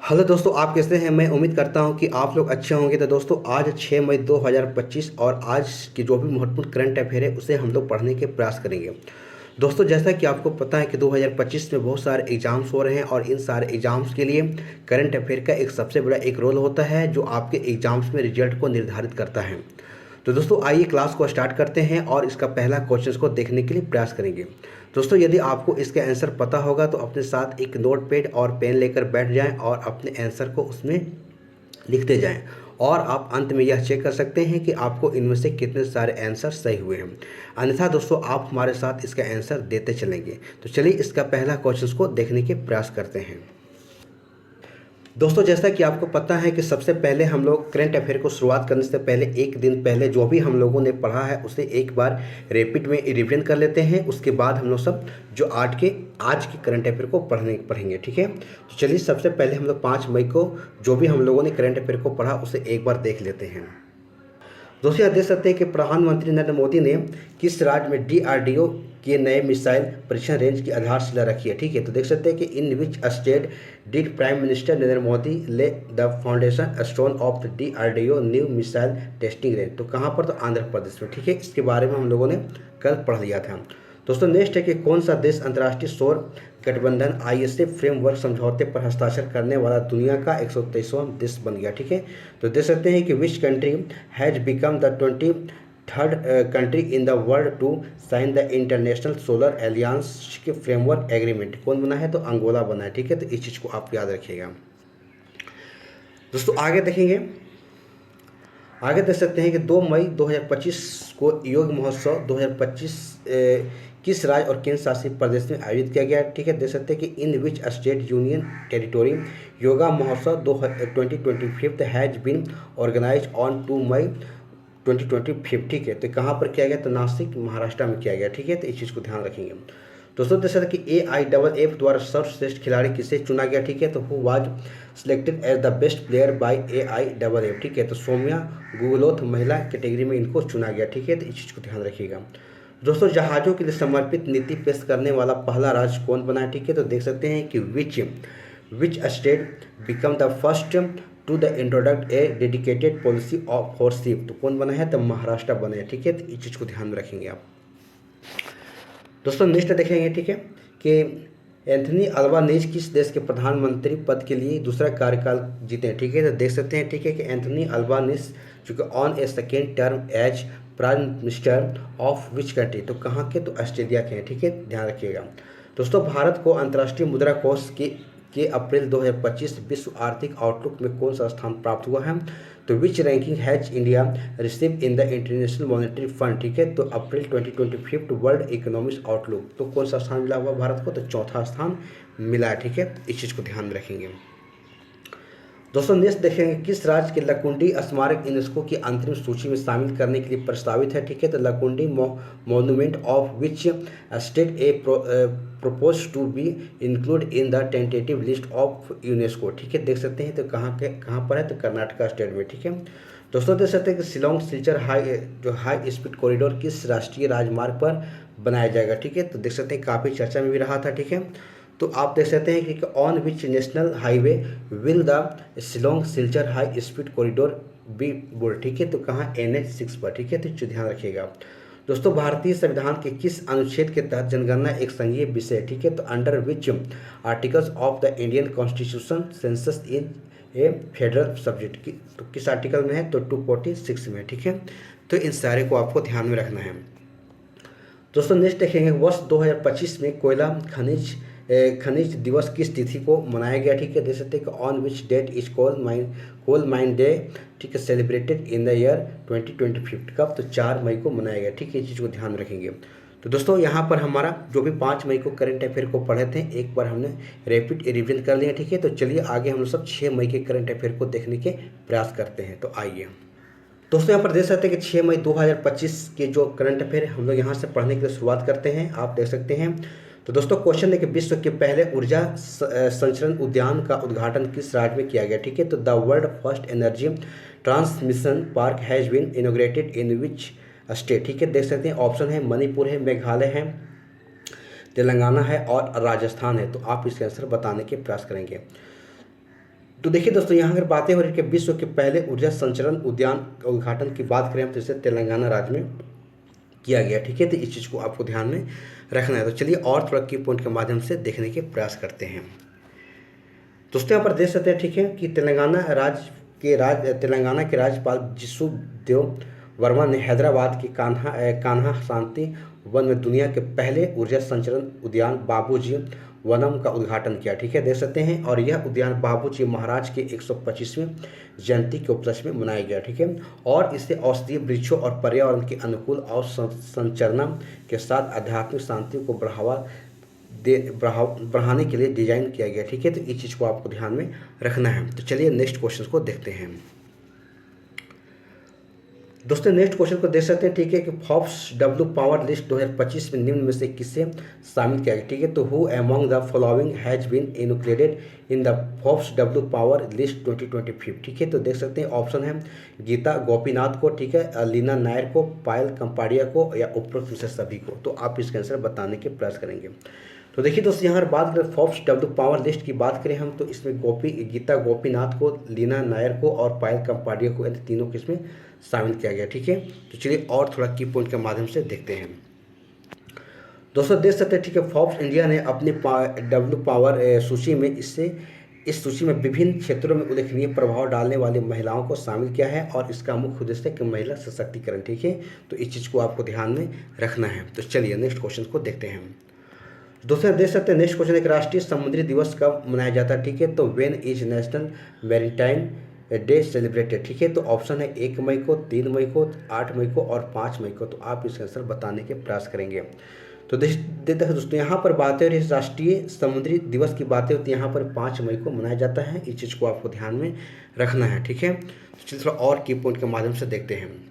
Hello दोस्तों, आप कैसे हैं। मैं उम्मीद करता हूं कि आप लोग अच्छे होंगे। तो दोस्तों, आज 6 मई 2025 और आज की जो भी महत्वपूर्ण करंट अफेयर है उसे हम लोग पढ़ने के प्रयास करेंगे। दोस्तों, जैसा कि आपको पता है कि 2025 में बहुत सारे एग्जाम्स हो रहे हैं और इन सारे एग्जाम्स के लिए करंट अफेयर का एक सबसे बड़ा एक रोल होता है जो आपके एग्जाम्स में रिजल्ट को निर्धारित करता है। तो दोस्तों, आइए क्लास को स्टार्ट करते हैं और इसका पहला क्वेश्चन को देखने के लिए प्रयास करेंगे। दोस्तों, यदि आपको इसका आंसर पता होगा तो अपने साथ एक नोट पैड और पेन लेकर बैठ जाएं और अपने आंसर को उसमें लिखते जाएं। और आप अंत में यह चेक कर सकते हैं कि आपको इनमें से कितने सारे आंसर सही हुए हैं। अन्यथा दोस्तों, आप हमारे साथ इसका आंसर देते चलेंगे। तो चलिए इसका पहला क्वेश्चन को देखने के प्रयास करते हैं। दोस्तों, जैसा कि आपको पता है कि सबसे पहले हम लोग करंट अफेयर को शुरुआत करने से पहले एक दिन पहले जो भी हम लोगों ने पढ़ा है उसे एक बार रैपिड में रिवीजन कर लेते हैं। उसके बाद हम लोग सब जो आज के करंट अफेयर को पढ़ेंगे। ठीक है, तो चलिए सबसे पहले हम लोग 5 मई को जो भी हम लोगों ने करंट अफेयर को पढ़ा उसे एक बार देख लेते हैं। दोस्तों, यह देख सकते हैं कि प्रधानमंत्री नरेंद्र मोदी ने किस राज्य में डीआरडीओ के नए मिसाइल परीक्षण रेंज की आधारशिला रखी है। ठीक है, तो देख सकते हैं कि in which state did prime minister Narendra Modi lay the foundation stone of the DRDO new missile testing range. तो कहाँ पर, तो आंध्र प्रदेश में। ठीक है, इसके बारे में हम लोगों ने कल पढ़ लिया था। दोस्तों, नेक्स्ट है कि कौन सा देश अंतर्राष्ट्रीय सौर गठबंधन आईएसए फ्रेमवर्क समझौते पर हस्ताक्षर करने वाला दुनिया का 123वां देश बन गया। ठीक है, तो देख सकते हैं कि which country has become the 23rd country in the world to sign the international solar alliance के फ्रेमवर्क एग्रीमेंट। कौन बना है, तो अंगोला बना है। ठीक है, तो इस चीज़ को आप याद रखिएगा। दोस्तों, आगे देखेंगे। आगे देख सकते हैं कि 2 मई 2025 को योग महोत्सव 2025 किस राज्य और केंद्र शासित प्रदेश में आयोजित किया गया। ठीक है, देख सकते हैं कि in which state union territory Yoga Mahotsav 2025 has been organise on 2 May 2025। ठीक है, तो कहाँ पर किया गया, तो नासिक महाराष्ट्र में किया गया। ठीक है, तो इस चीज़ को ध्यान रखेंगे। दोस्तों, देख सकते हैं कि AIFF द्वारा सर्वश्रेष्ठ खिलाड़ी किसे चुना गया। ठीक है, तो who was selected as the best player by AIFF। ठीक है, तो सौम्या गुगलोथ महिला कैटेगरी में इनको चुना गया। ठीक है, तो इस चीज़ को ध्यान रखिएगा। दोस्तों, जहाज़ों के लिए समर्पित नीति पेश करने वाला पहला राज्य कौन बना है। ठीक है, तो देख सकते हैं कि which state become the first to the introduct a dedicated policy of for ship. तो कौन बना है, तो महाराष्ट्र बना है। ठीक है, तो इस चीज़ को ध्यान में रखेंगे आप। दोस्तों, नेक्स्ट देखेंगे। ठीक है, कि एंथनी अल्बानीज किस देश के प्रधानमंत्री पद के लिए दूसरा कार्यकाल जीते हैं। ठीक है, तो देख सकते हैं। ठीक है, कि एंथनी अल्बानीज चूँकि on a second term as prime minister of which country. तो कहाँ के, तो ऑस्ट्रेलिया के हैं। ठीक है, ध्यान रखिएगा। दोस्तों, भारत को अंतर्राष्ट्रीय मुद्रा कोष के अप्रैल 2025 विश्व आर्थिक आउटलुक में कौन सा स्थान प्राप्त हुआ है। तो which ranking has India receive in the international monetary fund. ठीक है, तो अप्रैल 2025 वर्ल्ड इकोनॉमिक्स आउटलुक, तो कौन सा स्थान मिला हुआ भारत को, तो चौथा स्थान मिला है। ठीक है, इस चीज़ को ध्यान में रखेंगे। दोस्तों, नेक्स्ट देखेंगे किस राज्य के लकुंडी स्मारक यूनेस्को की अंतरिम सूची में शामिल करने के लिए प्रस्तावित है। ठीक है, तो Lakkundi monument of which state a propose to be include in the tentative list of UNESCO. ठीक है, देख सकते हैं। तो कहाँ पर है, तो कर्नाटका स्टेट में। ठीक है, दोस्तों, देख सकते हैं कि Shillong Silchar high speed corridor किस राष्ट्रीय राजमार्ग पर बनाया जाएगा। ठीक है, तो देख सकते हैं काफ़ी चर्चा में भी रहा था। ठीक है, तो आप देख सकते हैं कि on which national highway will the Shillong Silchar high speed corridor be built. ठीक है, तो कहाँ, NH6 पर। ठीक है, तो ध्यान रखिएगा। दोस्तों, भारतीय संविधान के किस अनुच्छेद के तहत जनगणना एक संघीय विषय है। ठीक है, तो under which articles of the Indian constitution census in A federal subject की, तो किस आर्टिकल में है, तो 246 में। ठीक है, तो इन सारे को आपको ध्यान में रखना है। दोस्तों, नेक्स्ट देखेंगे वर्ष 2025 में कोयला खनिज दिवस किस तिथि को मनाया गया। ठीक है, देख सकते हैं कि on which date is coal mine day. ठीक है, सेलिब्रेटेड इन द ईयर 2025। कब, तो 4 मई को मनाया गया। ठीक है, इस चीज़ को ध्यान रखेंगे। तो दोस्तों, यहाँ पर हमारा जो भी 5 मई को करंट अफेयर को पढ़े थे एक बार हमने रैपिड रिवीजन कर लिया। ठीक है, तो चलिए आगे हम लोग सब 6 मई के करंट अफेयर को देखने के प्रयास करते हैं। तो आइए दोस्तों, यहाँ पर देख सकते हैं कि 6 मई 2025 के जो करंट अफेयर हम लोग यहाँ से पढ़ने के लिए शुरुआत करते हैं। आप देख सकते हैं। तो दोस्तों, क्वेश्चन है कि विश्व के पहले ऊर्जा संचरण उद्यान का उद्घाटन किस राज्य में किया गया। ठीक है, तो the world first energy transmission park has been inaugurated in which state. ठीक है, देख सकते हैं। ऑप्शन है मणिपुर है, मेघालय है, तेलंगाना है और राजस्थान है। तो आप इसका आंसर बताने के प्रयास करेंगे। तो देखिए दोस्तों, यहाँ अगर बातें हो रही कि विश्व के पहले ऊर्जा संचरण उद्यान का उद्घाटन की बात करें हम, तो इसे तेलंगाना राज्य में किया गया। ठीक है, तो इस चीज़ को आपको ध्यान में रखना है। तो चलिए और थोड़ा की पॉइंट के माध्यम से देखने के प्रयास करते हैं। दोस्तों यहाँ पर देख सकते हैं, ठीक है, कि तेलंगाना के राज्यपाल जिसु देव वर्मा ने हैदराबाद की कान्हा शांति वन में दुनिया के पहले ऊर्जा संचरण उद्यान बाबूजी वनम का उद्घाटन किया। ठीक है, देख सकते हैं, और यह उद्यान बाबूजी महाराज के 125वीं जयंती के उपलक्ष्य में मनाया गया। ठीक है, और इसे औषधीय वृक्षों और पर्यावरण के अनुकूल और संचरण के साथ आध्यात्मिक शांति को बढ़ाने के लिए डिजाइन किया गया। ठीक है, तो इस चीज़ को आपको ध्यान में रखना है। तो चलिए नेक्स्ट क्वेश्चन को देखते हैं। दोस्तों नेक्स्ट क्वेश्चन को देख सकते हैं, ठीक है, कि फोर्ब्स डब्ल्यू पावर लिस्ट 2025 में निम्न में से किसे शामिल किया गया। ठीक है, तो who among the following has been included in the Forbes W power list 2025। ठीक है, तो देख सकते हैं ऑप्शन है गीता गोपीनाथ को, ठीक है, लीना नायर को, पायल कंपाड़िया को, या उपरोक्त में से सभी को। तो आप इसका आंसर बताने के प्रयास करेंगे। तो देखिए दोस्तों, यहाँ बात करें फोर्ब्स डब्ल्यू पावर लिस्ट की बात करें हम, तो इसमें गीता गोपीनाथ को, लीना नायर को और पायल कंपाड़िया को, इन तीनों को इसमें शामिल किया गया। ठीक है, तो चलिए और थोड़ा की पॉइंट के माध्यम से देखते हैं। दोस्तों देख सकते हैं, ठीक है, फोर्ब्स इंडिया ने अपनी डब्ल्यू पावर सूची में इस सूची में विभिन्न क्षेत्रों में उल्लेखनीय प्रभाव डालने वाली महिलाओं को शामिल किया है, और इसका मुख्य उद्देश्य है कि महिला सशक्तिकरण। ठीक है, तो इस चीज़ को आपको ध्यान में रखना है। तो चलिए नेक्स्ट क्वेश्चन को देखते हैं। दोस्तों देख सकते हैं नेक्स्ट क्वेश्चन, एक राष्ट्रीय समुद्री दिवस कब मनाया जाता है। ठीक है, तो when is national maritime day celebrated. ठीक है, तो ऑप्शन है 1 मई को, 3 मई को, 8 मई को और 5 मई को। तो आप इसका आंसर बताने के प्रयास करेंगे। तो देखते हैं दोस्तों, यहाँ पर बातें हो रही राष्ट्रीय समुद्री दिवस की बातें होती है, यहाँ पर 5 मई को मनाया जाता है। इस चीज़ को आपको ध्यान में रखना है। ठीक है, तो चलिए थोड़ा और की पॉइंट के माध्यम से देखते हैं।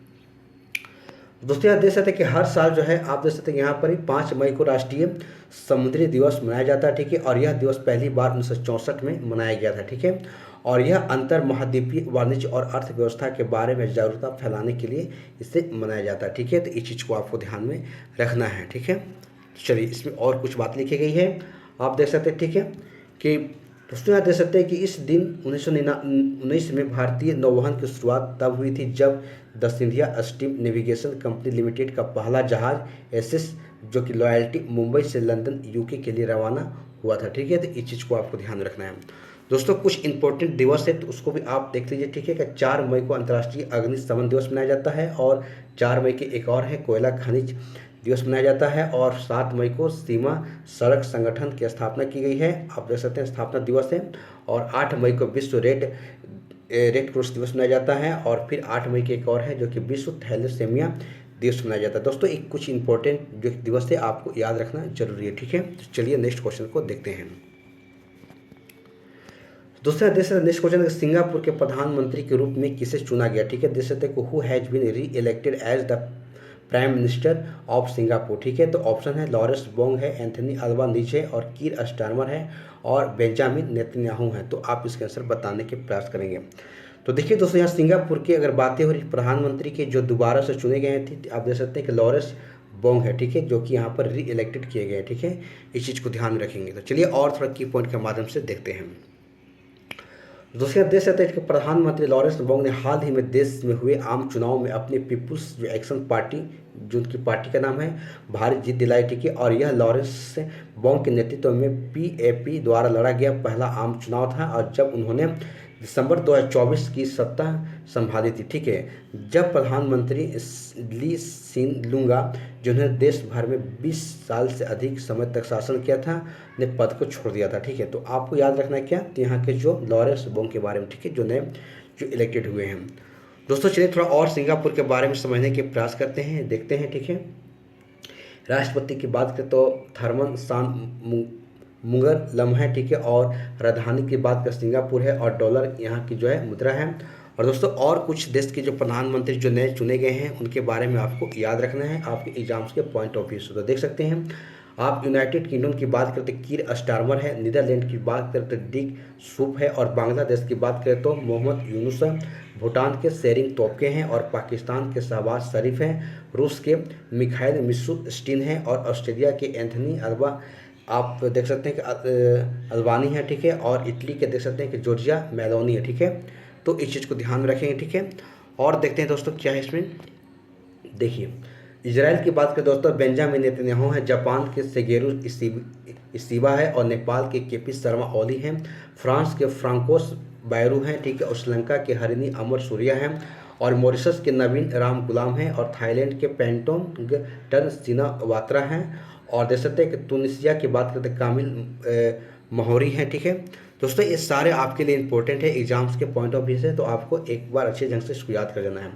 दोस्तों यहाँ देख सकते हैं कि हर साल जो है आप देख सकते हैं यहाँ पर ही 5 मई को राष्ट्रीय समुद्री दिवस मनाया जाता है। ठीक है, और यह दिवस पहली बार 1964 में मनाया गया था। ठीक है, और यह अंतर महाद्वीपीय वाणिज्य और अर्थव्यवस्था के बारे में जागरूकता फैलाने के लिए इसे मनाया जाता है। ठीक है, तो इस चीज़ को आपको ध्यान में रखना है। ठीक है, चलिए इसमें और कुछ बात लिखी गई है, आप देख सकते हैं। ठीक है, कि दोस्तों यहाँ देख सकते हैं कि इस दिन 1919 में भारतीय नौवहन की शुरुआत तब हुई थी जब the Scindia steam navigation company limited का पहला जहाज एसएस जो कि लॉयल्टी मुंबई से लंदन यूके के लिए रवाना हुआ था। ठीक है, तो इस चीज़ को आपको ध्यान रखना है। दोस्तों कुछ इंपॉर्टेंट दिवस है, तो उसको भी आप देख लीजिए। ठीक है, कि 4 मई को अंतर्राष्ट्रीय अग्निशमन दिवस मनाया जाता है, और 4 मई के एक और है कोयला खनिज दिवस मनाया जाता है, और 7 मई को सीमा सड़क संगठन की स्थापना की गई है, आप देख सकते हैं स्थापना दिवस है, और 8 मई को विश्व रेड क्रॉस दिवस मनाया जाता है, और फिर 8 मई के एक और है जो कि विश्व थैलेसेमिया दिवस मनाया जाता है। दोस्तों एक कुछ इंपॉर्टेंट जो दिवस है आपको याद रखना जरूरी है। ठीक है, तो चलिए नेक्स्ट क्वेश्चन को देखते हैं। दूसरा देश नेक्स्ट क्वेश्चन, सिंगापुर के प्रधानमंत्री के रूप में किसे चुना गया। ठीक है, देख सकते हैं who has been reelected as the prime minister of Singapore. ठीक है, तो ऑप्शन है लॉरेंस बोंग है, एंथनी अल्बानीज़ है, और कीर स्टारमर है, और बेंजामिन नेतन्याहू हैं। तो आप इसके आंसर बताने के प्रयास करेंगे। तो देखिए दोस्तों, यहाँ सिंगापुर की अगर बातें हो रही प्रधानमंत्री के जो दोबारा से चुने गए थे, आप देख सकते हैं कि लॉरेंस बोंग है। ठीक है, जो कि यहाँ पर री इलेक्टेड किए गए। ठीक है, इस चीज़ को ध्यान में रखेंगे। तो चलिए और थोड़ा की पॉइंट के माध्यम से देखते हैं। दूसरा देश है कि प्रधानमंत्री लॉरेंस बोंग ने हाल ही में देश में हुए आम चुनाव में अपने पीपुल्स एक्शन पार्टी जो उनकी पार्टी का नाम है भारी जीत दिलाई। ठीक है, और यह लॉरेंस बोंग के नेतृत्व में पीएपी द्वारा लड़ा गया पहला आम चुनाव था, और जब उन्होंने दिसंबर 2024 की सत्ता संभाली थी। ठीक है, जब प्रधानमंत्री ली सिन लूंगा जिन्होंने देश भर में 20 साल से अधिक समय तक शासन किया था ने पद को छोड़ दिया था। ठीक है, तो आपको याद रखना है क्या, तो यहाँ के जो लॉरेंस बोंग के बारे में। ठीक है, जो इलेक्टेड हुए हैं। दोस्तों चलिए थोड़ा और सिंगापुर के बारे में समझने के प्रयास करते हैं, देखते हैं। ठीक है, राष्ट्रपति की बात करें तो थर्मन सान मुगर लम है। ठीक है, और राजधानी की बात करें सिंगापुर है, और डॉलर यहाँ की जो है मुद्रा है। और दोस्तों और कुछ देश के जो प्रधानमंत्री जो नए चुने गए हैं उनके बारे में आपको याद रखना है आपके एग्जाम्स के पॉइंट ऑफ व्यू से। तो देख सकते हैं आप यूनाइटेड किंगडम की बात करते कीर स्टारमर है, नीदरलैंड की बात करते डिक सूप है, और बांग्लादेश की बात करें तो मोहम्मद यूनुस है, भूटान के शेरिंग तोपके हैं, और पाकिस्तान के शहबाज शरीफ हैं, रूस के मिखाइल मिशुस्टीन हैं, और ऑस्ट्रेलिया के एंथनी आप देख सकते हैं कि अल्बानी है, ठीक है, और इटली के देख सकते हैं कि जॉर्जिया मेलोनी है, ठीक है। तो इस चीज़ को ध्यान में रखेंगे, ठीक है। और देखते हैं दोस्तों क्या है इसमें। देखिए, इजराइल की बात करें दोस्तों, बेंजामिन नेतन्याहू है, जापान के शिगेरू इसीबा है, और नेपाल के केपी शर्मा ओली हैं, फ्रांस के फ्रांकोस बायरू हैं, ठीक है, और श्रीलंका के हरिनी अमर सूर्या हैं, और मॉरिशस के नवीन राम गुलाम हैं, और थाईलैंड के पेंटोंग टन सिनावात्रा हैं, और देख सकते हैं कि तुनिसिया की बात करते हैं कामिल महोरी हैं, ठीक है। दोस्तों ये सारे आपके लिए इंपॉर्टेंट है एग्जाम्स के पॉइंट ऑफ व्यू से, तो आपको एक बार अच्छे ढंग से इसको याद कर लेना है।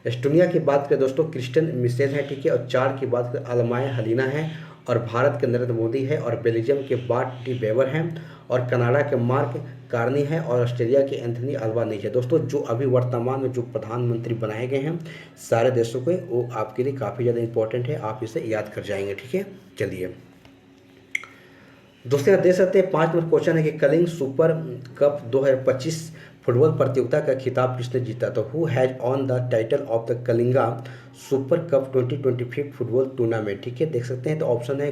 एस्टोनिया की बात करें दोस्तों, क्रिस्टियन मिशेल है, ठीक है, और 4 की बात करें अलमाया हलीना है, और भारत के नरेंद्र मोदी है, और बेल्जियम के बार्ट डी बेवर हैं, और कनाडा के मार्क कार्नी है, और ऑस्ट्रेलिया के एंथनी अल्बानीज है। दोस्तों जो अभी वर्तमान में जो प्रधानमंत्री बनाए गए हैं सारे देशों के, वो आपके लिए काफ़ी ज़्यादा इंपॉर्टेंट है, आप इसे याद कर जाएंगे, ठीक है। चलिए दोस्तों यहाँ देख सकते हैं 5 नंबर क्वेश्चन है कि कलिंग सुपर कप 2025 फुटबॉल प्रतियोगिता का खिताब किसने जीता। तो who has on the title of the Kalinga super cup 2025 football tournament, ठीक है। देख सकते हैं तो ऑप्शन है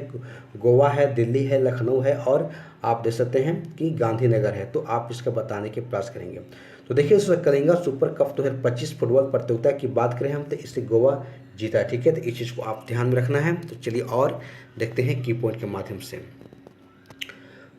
गोवा है, दिल्ली है, लखनऊ है, और आप देख सकते हैं कि गांधीनगर है। तो आप इसका बताने के प्रयास करेंगे। तो देखिए उस कलिंगा सुपर कप 2025 फुटबॉल प्रतियोगिता की बात करें हम, तो इससे गोवा जीता, ठीक है। तो इस चीज़ को आप ध्यान में रखना है। तो चलिए और देखते हैं की पॉइंट के माध्यम से।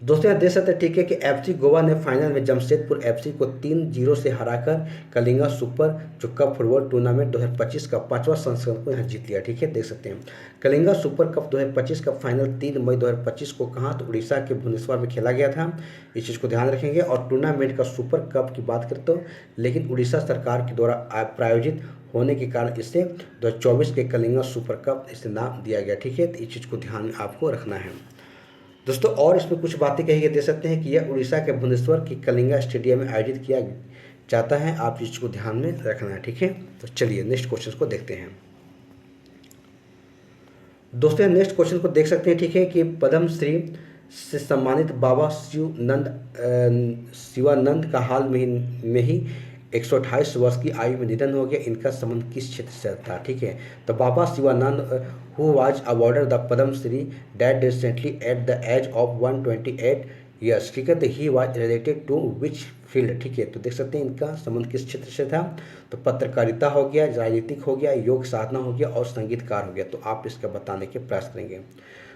दोस्तों यहाँ देख सकते हैं, ठीक है, कि एफसी गोवा ने फाइनल में जमशेदपुर एफसी को 3-0 से हराकर कलिंगा सुपर जो कप फुटबॉल टूर्नामेंट 2025 का 5वां संस्करण को यहाँ जीत लिया, ठीक है। देख सकते हैं कलिंगा सुपर कप 2025 का फाइनल 3 मई 2025 को कहाँ, तो उड़ीसा के भुवनेश्वर में खेला गया था। इस चीज़ को ध्यान रखेंगे। और टूर्नामेंट का सुपर कप की बात करें तो लेकिन उड़ीसा सरकार के द्वारा प्रायोजित होने के कारण इसे 2024 के कलिंगा सुपर कप इसे नाम दिया गया, ठीक है। तो इस चीज़ को ध्यान में आपको रखना है दोस्तों। और इसमें कुछ बातें कही गई, दे सकते हैं कि यह उड़ीसा के भुवनेश्वर की कलिंगा स्टेडियम में आयोजित किया जाता है। आप इस चीज़ को ध्यान में रखना है, ठीक है। तो चलिए नेक्स्ट क्वेश्चन को देखते हैं। दोस्तों नेक्स्ट क्वेश्चन को देख सकते हैं, ठीक है, कि पद्मश्री से सम्मानित बाबा शिवानंद का हाल में ही 128 वर्ष की आयु में निधन हो गया। इनका संबंध किस क्षेत्र से था, ठीक है। तो Baba Shivanand who was awarded the Padma Shri dead recently at the age of 128 years, ठीक है। तो he was related to which field, ठीक है। तो देख सकते हैं इनका संबंध किस क्षेत्र से था। तो पत्रकारिता हो गया, राजनीतिक हो गया, योग साधना हो गया, और संगीतकार हो गया। तो आप इसका बताने के प्रयास करेंगे।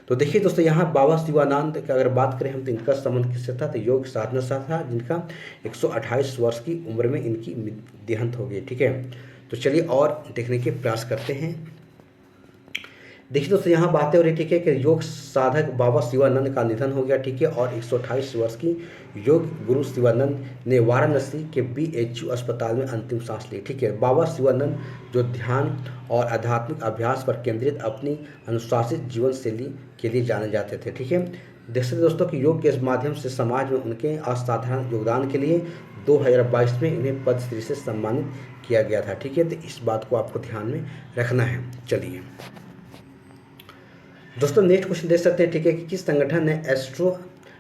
तो देखिए दोस्तों यहाँ बाबा शिवानंद की अगर बात करें हम, तो इनका संबंध किससे था, तो योग साधना से था, जिनका 128 वर्ष की उम्र में इनकी देहांत हो गई, ठीक है। तो चलिए और देखने के प्रयास करते हैं। देखिए दोस्तों यहाँ बातें हो रही, ठीक है, कि योग साधक बाबा शिवानंद का निधन हो गया, ठीक है। और 128 वर्ष की योग गुरु शिवानंद ने वाराणसी के BHU अस्पताल में अंतिम सांस ली, ठीक है। बाबा शिवानंद जो ध्यान और आध्यात्मिक अभ्यास पर केंद्रित अपनी अनुशासित जीवन शैली के लिए जाने जाते थे, ठीक है। देख सकते दोस्तों कि योग के माध्यम से समाज में उनके असाधारण योगदान के लिए 2022 में इन्हें पद्मश्री से सम्मानित किया गया था, ठीक है। तो इस बात को आपको ध्यान में रखना है। चलिए दोस्तों नेक्स्ट क्वेश्चन देख सकते हैं, ठीक है, कि किस संगठन ने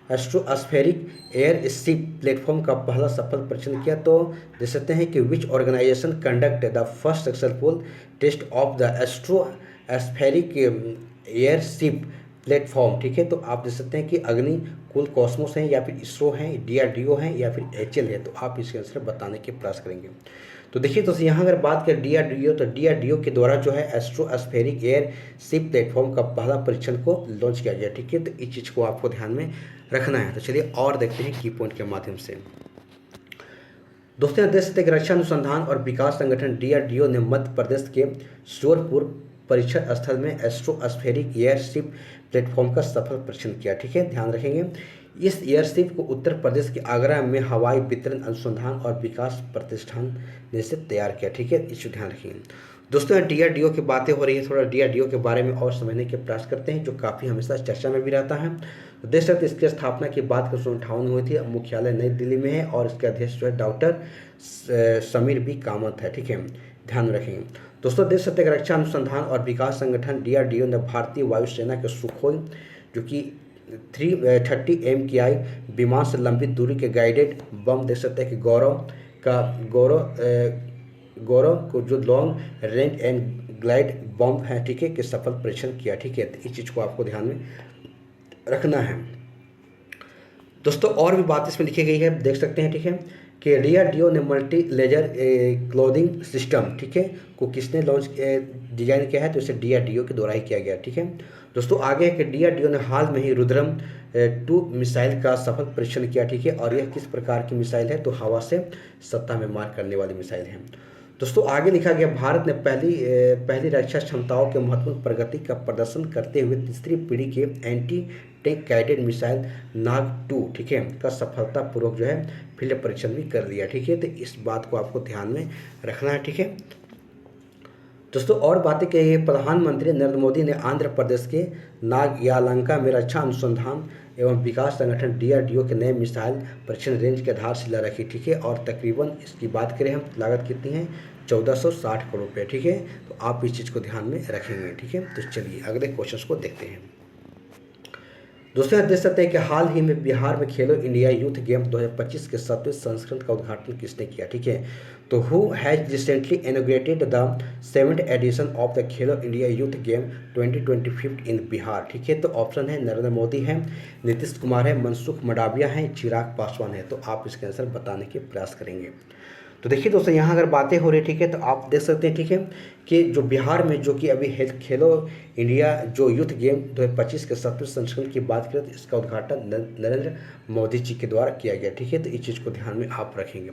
एस्ट्रोस्फेरिक एयर शिप प्लेटफॉर्म का पहला सफल परीक्षण किया। तो देख सकते हैं कि which organisation conduct the first successful test of the stratospheric airship platform, ठीक है। तो आप देख सकते हैं कि अग्नि कुल कॉस्मोस हैं, या फिर इसरो हैं, DRDO हैं, या फिर HAL है। तो आप इसके आंसर बताने के प्रयास करेंगे। तो देखिए दोस्तों यहाँ अगर बात करें DRDO, तो DRDO के द्वारा जो है एस्ट्रोस्फेरिक एयर शिप प्लेटफॉर्म का पहला परीक्षण को लॉन्च किया गया, ठीक है। तो इस चीज़ को आपको ध्यान में रखना है। तो चलिए और देखते हैं की पॉइंट के माध्यम से। दोस्तों देश के रक्षा अनुसंधान और विकास संगठन DRDO ने मध्य प्रदेश के श्योरपुर परीक्षण स्थल में एस्ट्रोस्फेरिक एयरशिप प्लेटफॉर्म का सफल परीक्षण किया, ठीक है। ध्यान रखेंगे इस एयरशिप को उत्तर प्रदेश के आगरा में हवाई वितरण अनुसंधान और विकास प्रतिष्ठान ने से तैयार किया, ठीक है। इसे ध्यान रखेंगे। दोस्तों DRDO की बातें हो रही है, थोड़ा DRDO के बारे में और समझने के प्रयास करते हैं, जो काफ़ी हमेशा चर्चा में भी रहता है। तो देख सकते इसकी स्थापना की बात 1958 में हुई थी। मुख्यालय नई दिल्ली में है, और इसके अध्यक्ष जो है डॉक्टर समीर बी कामत है, ठीक है। ध्यान रखेंगे दोस्तों। देश सत्य रक्षा अनुसंधान और विकास संगठन DRDO ने भारतीय वायुसेना के सुखोई जो कि 330 MKI विमान से लंबी दूरी के गाइडेड बम देख सकते हैं कि गौरव को जो long range and glide bomb है, ठीक है, कि सफल परीक्षण किया, ठीक है। तो इस चीज़ को आपको ध्यान में रखना है। दोस्तों और भी बात इसमें लिखी गई है, देख सकते हैं, ठीक है, कि डीआरडीओ ने मल्टी लेजर क्लोथिंग सिस्टम, ठीक है, को किसने लॉन्च डिजाइन किया है, तो इसे डीआरडीओ के द्वारा ही किया गया, ठीक है। दोस्तों आगे है कि डीआरडीओ ने हाल में ही रुद्रम 2 मिसाइल का सफल परीक्षण किया, ठीक है, और यह किस प्रकार की मिसाइल है, तो हवा से सतह में मार करने वाली मिसाइल है। दोस्तों आगे लिखा गया, भारत ने पहली रक्षा क्षमताओं के महत्वपूर्ण प्रगति का प्रदर्शन करते हुए तीसरी पीढ़ी के एंटी टैंक गाइडेड मिसाइल नाग 2, ठीक है, का सफलतापूर्वक जो है फील्ड परीक्षण भी कर लिया, ठीक है। तो इस बात को आपको ध्यान में रखना है, ठीक है। दोस्तों और बातें कही है, प्रधानमंत्री नरेंद्र मोदी ने आंध्र प्रदेश के नागयालंका में रक्षा अनुसंधान एवं विकास संगठन डीआरडीओ के नए मिसाइल परीक्षण रेंज की आधारशिला रखी, ठीक है, और तकरीबन इसकी बात करें हम, लागत कितनी है, 1460 करोड़ रुपये, ठीक है। तो आप इस चीज़ को ध्यान में रखेंगे, ठीक है। तो चलिए अगले क्वेश्चन को देखते हैं। दोस्तों यहाँ देख सकते हैं कि हाल ही में बिहार में खेलो इंडिया यूथ गेम 2025 के 7वें संस्करण का उद्घाटन किसने किया, ठीक है। तो who has recently inaugurated the 7th edition of the Khelo India youth game 2025 in Bihar, ठीक है। तो ऑप्शन है नरेंद्र मोदी है, नीतीश कुमार है, मनसुख मंडाविया है, चिराग पासवान है। तो आप इसके आंसर बताने के प्रयास करेंगे। तो देखिए दोस्तों यहाँ अगर बातें हो रही, ठीक है, तो आप देख सकते हैं, ठीक है, कि जो बिहार में जो कि अभी खेलो इंडिया जो यूथ गेम 2025 के 7वें संस्करण की बात करें तो इसका उद्घाटन नरेंद्र मोदी जी के द्वारा किया गया, ठीक है। तो इस चीज़ को ध्यान में आप रखेंगे।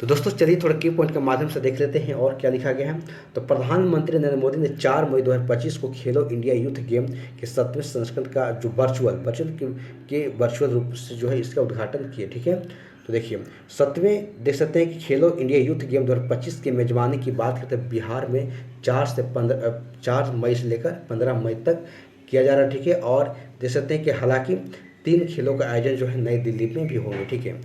तो दोस्तों चलिए थोड़ा की पॉइंट के माध्यम से देख लेते हैं और क्या लिखा गया है। तो प्रधानमंत्री नरेंद्र मोदी ने 4 मई 2025 को खेलो इंडिया यूथ गेम के 7वें संस्करण का जो वर्चुअल रूप से जो है इसका उद्घाटन किया, ठीक है। तो देखिए 7वें देख सकते हैं कि खेलो इंडिया यूथ गेम 2025 की मेजबानी की बात करते हैं बिहार में 4 मई से लेकर 15 मई तक किया जा रहा है, ठीक है। और देख सकते हैं कि हालांकि 3 खेलों का आयोजन जो है नई दिल्ली में भी होंगे, ठीक है।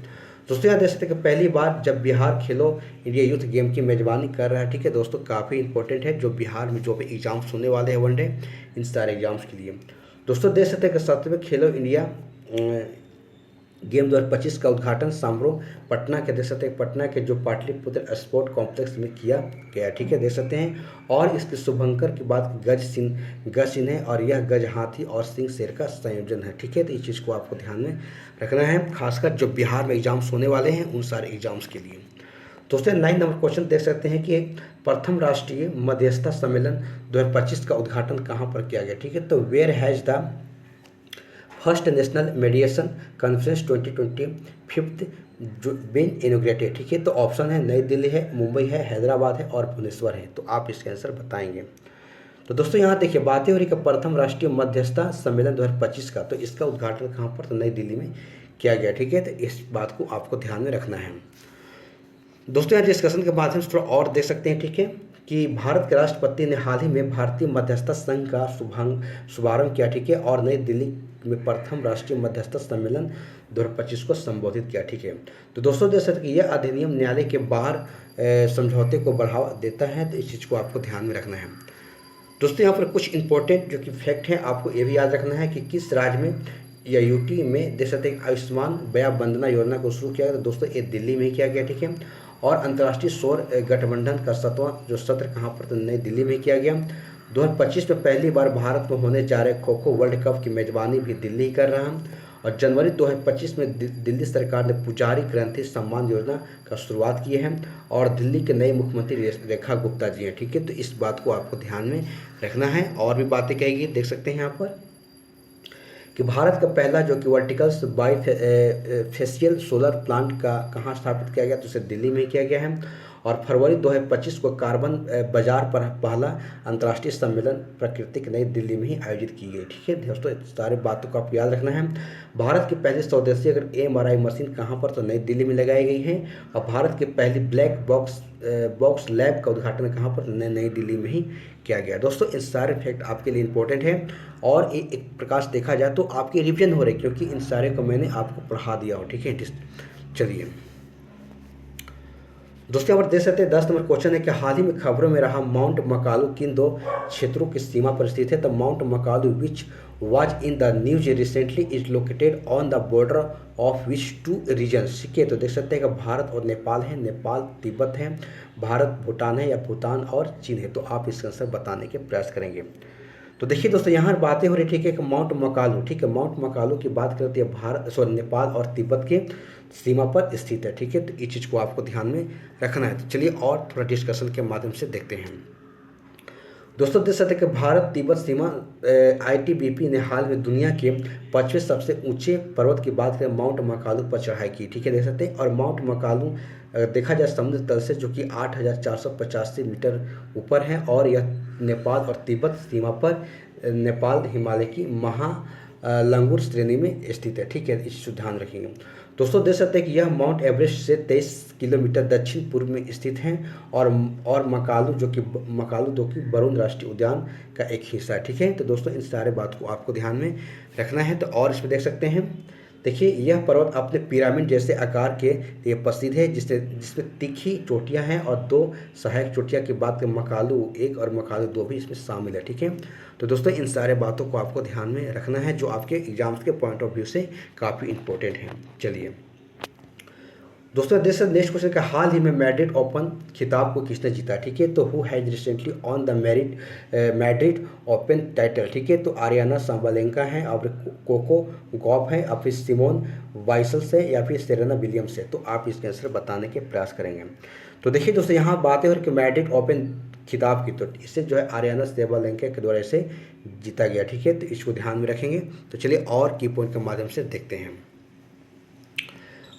दोस्तों यहाँ देख सकते हैं कि पहली बार जब बिहार खेलो इंडिया यूथ गेम की मेजबानी कर रहा है, ठीक है। दोस्तों काफ़ी इंपॉर्टेंट है जो बिहार में जो भी एग्जाम्स होने वाले हैं वनडे, इन सारे एग्जाम्स के लिए। दोस्तों देख सकते हैं कि 7वें खेलो इंडिया गेम 2025 का उद्घाटन समारोह पटना के देख सकते हैं, पटना के जो पाटलिपुत्र स्पोर्ट कॉम्प्लेक्स में किया गया, ठीक है, देख सकते हैं। और इसके शुभंकर की बात गज सिंह है और यह गज हाथी और सिंह शेर का संयोजन है, ठीक है। तो इस चीज़ को आपको ध्यान में रखना है, खासकर जो बिहार में एग्जाम्स होने वाले हैं उन सारे एग्जाम्स के लिए। दोस्तों 9 नंबर क्वेश्चन देख सकते हैं कि प्रथम राष्ट्रीय मध्यस्थता सम्मेलन 2025 का उद्घाटन कहाँ पर किया गया, ठीक है। तो where has the first national mediation conference 2025 जो बीन इनोग्रेटेड, ठीक है। तो ऑप्शन है नई दिल्ली है, मुंबई है, हैदराबाद है और भुवनेश्वर है। तो आप इसके आंसर बताएंगे। तो दोस्तों यहाँ देखिए बातें हो रही कि प्रथम राष्ट्रीय मध्यस्थता सम्मेलन 2025 का, तो इसका उद्घाटन कहाँ पर, तो नई दिल्ली में किया गया, ठीक है। तो इस बात को आपको ध्यान में रखना है। दोस्तों यहाँ डिस्कशन के माध्यम से थोड़ा और देख सकते हैं, ठीक है, कि भारत के राष्ट्रपति ने हाल ही में भारतीय मध्यस्थता संघ का शुभारंभ किया, ठीक है, और नई दिल्ली में प्रथम राष्ट्रीय मध्यस्थता सम्मेलन 2025 को संबोधित किया, ठीक है। तो दोस्तों देख सकते हैं कि यह अधिनियम न्यायालय के बाहर समझौते को बढ़ावा देता है, तो इस चीज़ को आपको ध्यान में रखना है। दोस्तों यहाँ पर कुछ इंपॉर्टेंट जो कि फैक्ट हैं आपको ये भी याद रखना है कि किस राज्य में या यूटी में देख सकते हैं आयुष्मान वया वंदना योजना को शुरू किया गया। तो दोस्तों ये दिल्ली में ही किया गया, ठीक है। और अंतर्राष्ट्रीय सौर गठबंधन का 7वां जो सत्र कहाँ पर, तो नई दिल्ली में किया गया। 2025 में पहली बार भारत में होने जा रहे खो खो वर्ल्ड कप की मेजबानी भी दिल्ली ही कर रहा है। और जनवरी 2025 में दिल्ली सरकार ने पुजारी क्रांति सम्मान योजना का शुरुआत की है और दिल्ली के नए मुख्यमंत्री रेखा गुप्ता जी हैं, ठीक है। तो इस बात को आपको ध्यान में रखना है। और भी बातें कहेगी, देख सकते हैं यहाँ पर कि भारत का पहला जो कि verticals by facial solar plant का कहाँ स्थापित किया गया, तो इसे दिल्ली में किया गया है। और फरवरी 2025 को कार्बन बाजार पर पहला अंतर्राष्ट्रीय सम्मेलन प्राकृतिक नई दिल्ली में ही आयोजित की गई, ठीक है। दोस्तों सारे बातों को आपको याद रखना है। भारत की पहली स्वदेशी अगर MRI मशीन कहाँ पर, तो नई दिल्ली में लगाई गई है। और भारत की पहली ब्लैक बॉक्स लैब का उद्घाटन कहाँ पर, नई दिल्ली में ही किया गया। दोस्तों इन सारे फैक्ट आपके लिए इंपॉर्टेंट है और एक प्रकार से देखा जाए तो आपकी रिविजन हो रही है क्योंकि इन सारे को मैंने आपको पढ़ा दिया हो, ठीक है। चलिए दोस्तों यहाँ पर देख सकते हैं 10 नंबर क्वेश्चन है कि हाल ही में खबरों में रहा माउंट मकालू किन 2 क्षेत्रों की सीमा पर स्थित है। तो mount Makalu which was in the news recently is located on the border of which 2 regions, ठीक है। तो देख सकते हैं कि भारत और नेपाल है, नेपाल तिब्बत है, भारत भूटान है या भूटान और चीन है। तो आप इसका आंसर बताने के प्रयास करेंगे। तो देखिए दोस्तों, यहाँ बातें हो रही, ठीक है, कि माउंट मकालू, ठीक है, माउंट मकालू की बात करते हैं, भारत सॉरी नेपाल और तिब्बत के सीमा पर स्थित है, ठीक है। तो इस चीज़ को आपको ध्यान में रखना है। तो चलिए और थोड़ा डिस्कशन के माध्यम से देखते हैं। दोस्तों देख सकते हैं कि भारत तिब्बत सीमा आईटीबीपी ने हाल में दुनिया के 5वें सबसे ऊंचे पर्वत की बात करें माउंट मकालू पर चढ़ाई की, ठीक है, देख सकते हैं। और माउंट मकालू देखा जाए समुद्र तल से, जो कि 8,485 मीटर ऊपर है, और यह नेपाल और तिब्बत सीमा पर नेपाल हिमालय की महा लंगूर श्रेणी में स्थित है, ठीक है, इस ध्यान रखेंगे। दोस्तों देख सकते हैं कि यह माउंट एवरेस्ट से 23 किलोमीटर दक्षिण पूर्व में स्थित है, और मकालू जो कि बरून राष्ट्रीय उद्यान का एक हिस्सा है, ठीक है। तो दोस्तों इन सारे बात को आपको ध्यान में रखना है। तो और इसमें देख सकते हैं, देखिए यह पर्वत अपने पिरामिड जैसे आकार के लिए प्रसिद्ध है, जिसमें तीखी चोटियां हैं, और 2 सहायक चोटियां की बात करें मकालू 1 और मकालू 2 भी इसमें शामिल है, ठीक है। तो दोस्तों इन सारे बातों को आपको ध्यान में रखना है, जो आपके एग्जाम्स के पॉइंट ऑफ व्यू से काफ़ी इंपॉर्टेंट है। चलिए दोस्तों देश नेक्स्ट क्वेश्चन का, हाल ही में मैड्रिड ओपन खिताब को किसने जीता, ठीक है। तो who has recently on the Madrid open title, ठीक है। तो आरियाना साबालेंका है, और कोको गॉफ है, और फिर सिमोन वाइसल से, या फिर सेरेना विलियम्स से। तो आप इसके आंसर बताने के प्रयास करेंगे। तो देखिए दोस्तों, यहाँ बातें हो रही कि मैड्रिड ओपन खिताब की, तो इससे जो है आरियाना साबालेंका के द्वारा इसे जीता गया, ठीक है। तो इसको ध्यान में रखेंगे। तो चलिए और की पॉइंट के माध्यम से देखते हैं।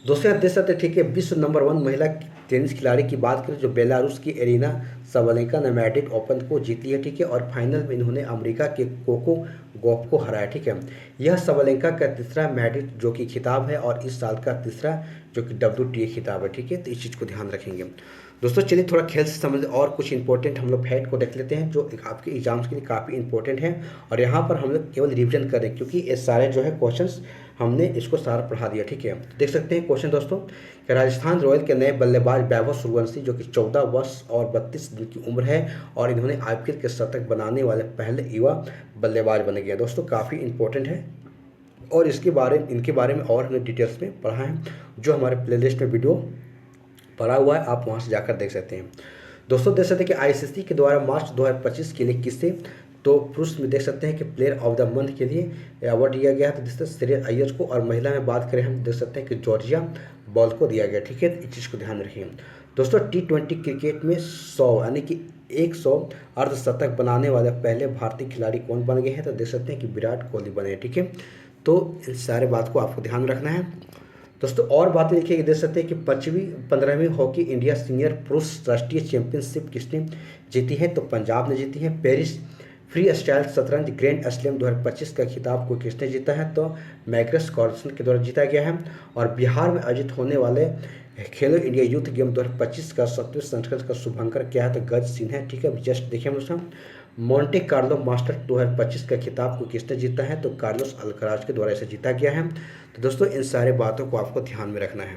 दोस्तों देख सकते हैं, ठीक है, विश्व नंबर 1 महिला टेनिस खिलाड़ी की बात करें, जो बेलारूस की एरिना साबालेंका ने मैड्रिड ओपन को जीती है, ठीक है। और फाइनल में इन्होंने अमेरिका के कोको गॉफ को हराया, ठीक है। यह साबालेंका का तीसरा मैड्रिड जो कि खिताब है, और इस साल का तीसरा जो कि WTA खिताब है, ठीक है। तो इस चीज़ को ध्यान रखेंगे। दोस्तों चलिए थोड़ा खेल से समझ और कुछ इंपॉर्टेंट हम लोग फैक्ट को देख लेते हैं, जो आपके एग्जाम्स के लिए काफ़ी इंपॉर्टेंट है। और यहाँ पर हम लोग केवल रिविजन करें, क्योंकि ये सारे जो है क्वेश्चंस हमने इसको सारा पढ़ा दिया, ठीक है। देख सकते हैं क्वेश्चन दोस्तों, कि राजस्थान रॉयल के नए बल्लेबाज वैभव सूर्यवंशी, जो कि 14 वर्ष और 32 दिन की उम्र है, और इन्होंने IPL के शतक बनाने वाले पहले युवा बल्लेबाज बन गए। दोस्तों काफ़ी इंपॉर्टेंट है, और इनके बारे में और हमने डिटेल्स में पढ़ा है, जो हमारे प्लेलिस्ट में वीडियो पड़ा हुआ है, आप वहाँ से जाकर देख सकते हैं। दोस्तों देख सकते हैं कि ICC के द्वारा मार्च 2025 के लिए किसे, तो पुरुष में देख सकते हैं कि प्लेयर ऑफ द मंथ के लिए अवार्ड दिया गया, तो जिससे श्रेयस अय्यर को, और महिला में बात करें हम देख सकते हैं कि जॉर्जिया बॉल को दिया गया, ठीक है। इस चीज़ को ध्यान रखिए। दोस्तों T20 क्रिकेट में 100 यानी कि 100 अर्धशतक बनाने वाले पहले भारतीय खिलाड़ी कौन बन गए हैं, तो देख सकते हैं कि विराट कोहली बने, ठीक है। तो इन सारे बात को आपको ध्यान रखना है। दोस्तों और बातें लिखिए, देख सकते हैं कि 15वीं हॉकी इंडिया सीनियर पुरुष राष्ट्रीय चैंपियनशिप किसने जीती है, तो पंजाब ने जीती है। पेरिस फ्री स्टाइल शतरंज ग्रैंड स्लैम 2025 का खिताब को किसने जीता है, तो मैग्नस कार्लसन के द्वारा जीता गया है। और बिहार में आयोजित होने वाले खेलो इंडिया यूथ गेम 2025 का 7वें संस्करण का शुभांकर क्या है, तो गज सिंह है, ठीक है। जस्ट देखिए हम उसका मोंटे कार्लो मास्टर 2025 का खिताब को किसने जीता है, तो कार्लोस अल्कराज के द्वारा इसे जीता गया है। तो दोस्तों इन सारे बातों को आपको ध्यान में रखना है।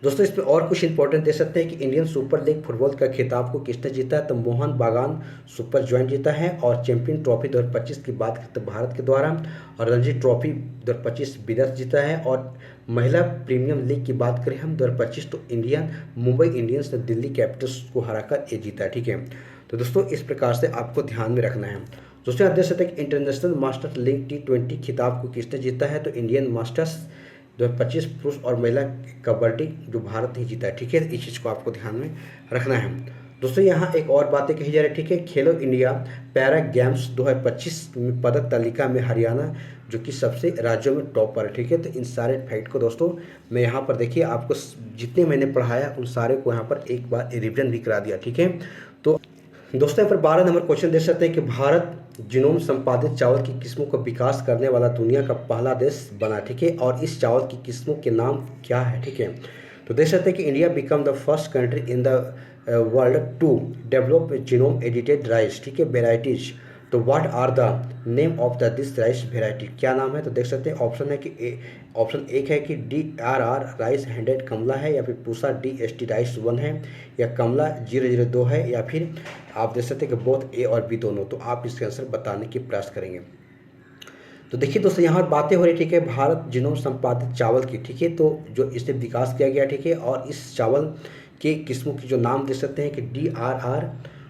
दोस्तों इसमें और कुछ इंपॉर्टेंट दे सकते हैं कि इंडियन सुपर लीग फुटबॉल का खिताब को किसने जीता है, तो मोहन बागान सुपर जॉइंट जीता है। और चैंपियन ट्रॉफी 2025 की बात करते हैं भारत के द्वारा, और रणजी ट्रॉफी 2025 विदर्भ जीता है। और महिला प्रीमियम लीग की बात करें हम 2025, तो मुंबई इंडियंस ने दिल्ली कैपिटल्स को हराकर ये जीता है, ठीक है। तो दोस्तों इस प्रकार से आपको ध्यान में रखना है। दोस्तों आप देख सकते हैं कि इंटरनेशनल मास्टर्स लीग T20 खिताब को किसने जीता है, तो इंडियन मास्टर्स 2025 पुरुष और महिला कबड्डी जो भारत ही जीता है, ठीक है। इस चीज़ को आपको ध्यान में रखना है। दोस्तों यहाँ एक और बातें कही जा रही है, ठीक है। खेलो इंडिया पैरा गेम्स 2025 में पदक तालिका में हरियाणा जो कि सबसे राज्यों में टॉप पर है, ठीक है। तो इन सारे फैक्ट को दोस्तों मैं यहाँ पर देखिए आपको जितने मैंने पढ़ाया उन सारे को यहाँ पर एक बार रिविजन भी करा दिया, ठीक है। तो दोस्तों यहाँ पर 12 नंबर क्वेश्चन देख सकते हैं कि भारत जीनोम संपादित चावल की किस्मों का विकास करने वाला दुनिया का पहला देश बना, ठीक है। और इस चावल की किस्मों के नाम क्या है, ठीक है। तो देख सकते हैं कि India become the first country in the world to develop genome edited rice, ठीक है, वेराइटीज। तो what are the name of the this rice variety, क्या नाम है, तो देख सकते हैं ऑप्शन है कि ऑप्शन एक है कि DRR राइस 100 कमला है, या फिर पूसा DST राइस 1 है, या कमला 002 है, या फिर आप देख सकते हैं कि बोथ A और B दोनों। तो आप इसके आंसर बताने की प्रयास करेंगे। तो देखिए दोस्तों यहाँ बातें हो रही, ठीक है, भारत जीनोम संपादित चावल की, ठीक है। तो जो इससे विकास किया गया, ठीक है। और इस चावल के किस्मों की जो नाम दे सकते हैं कि DRR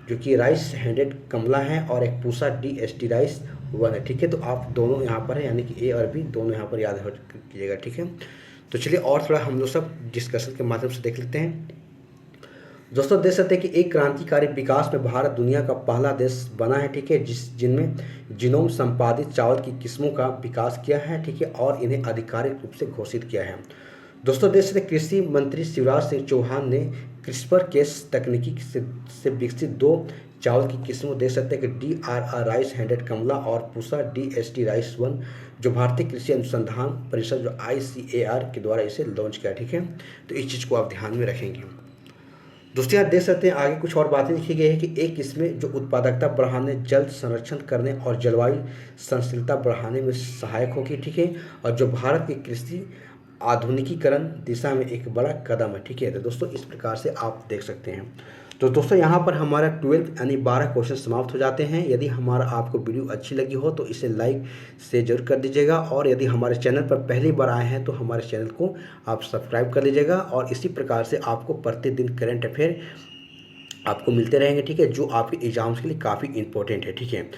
जो कि राइस हैंडेड कमला है, और एक पूसा DST राइस 1 है। ठीक है, तो आप दोनों यहाँ पर है, यानी कि ए और बी दोनों यहाँ पर याद कीजिएगा। ठीक है, तो चलिए और थोड़ा हम लोग सब डिस्कशन के माध्यम से देख लेते हैं। दोस्तों देख सकते हैं कि एक क्रांतिकारी विकास में भारत दुनिया का पहला देश बना है। ठीक है, जिनमें जीनोम संपादित चावल की किस्मों का विकास किया है। ठीक है, और इन्हें आधिकारिक रूप से घोषित किया है। दोस्तों देश के कृषि मंत्री शिवराज सिंह चौहान ने क्रिस्पर केस तकनीकी से विकसित 2 चावल की किस्मों देख सकते हैं कि DRR राइस हैंडेड कमला और पूसा DST राइस 1, जो भारतीय कृषि अनुसंधान परिषद जो ICAR के द्वारा इसे लॉन्च किया। ठीक है, तो इस चीज़ को आप ध्यान में रखेंगे। दोस्तों यहाँ देख सकते हैं आगे कुछ और बातें लिखी गई है कि एक इसमें जो उत्पादकता बढ़ाने, जल संरक्षण करने और जलवायु संशीलता बढ़ाने में सहायक होगी। ठीक है, और जो भारत की कृषि आधुनिकीकरण दिशा में एक बड़ा कदम है। ठीक है, तो दोस्तों इस प्रकार से आप देख सकते हैं। तो दोस्तों यहाँ पर हमारा 12th यानी 12 क्वेश्चन समाप्त हो जाते हैं। यदि हमारा आपको वीडियो अच्छी लगी हो तो इसे लाइक से जरूर कर दीजिएगा, और यदि हमारे चैनल पर पहली बार आए हैं तो हमारे चैनल को आप सब्सक्राइब कर लीजिएगा, और इसी प्रकार से आपको प्रतिदिन करंट अफेयर आपको मिलते रहेंगे। ठीक है, जो आपके एग्जाम्स के लिए काफ़ी इंपॉर्टेंट है। ठीक है,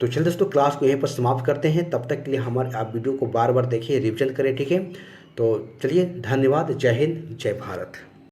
तो चलिए दोस्तों क्लास को यहीं पर समाप्त करते हैं। तब तक के लिए हमारे आप वीडियो को बार बार देखिए, रिविजन करें। ठीक है, तो चलिए धन्यवाद। जय हिंद, जय भारत।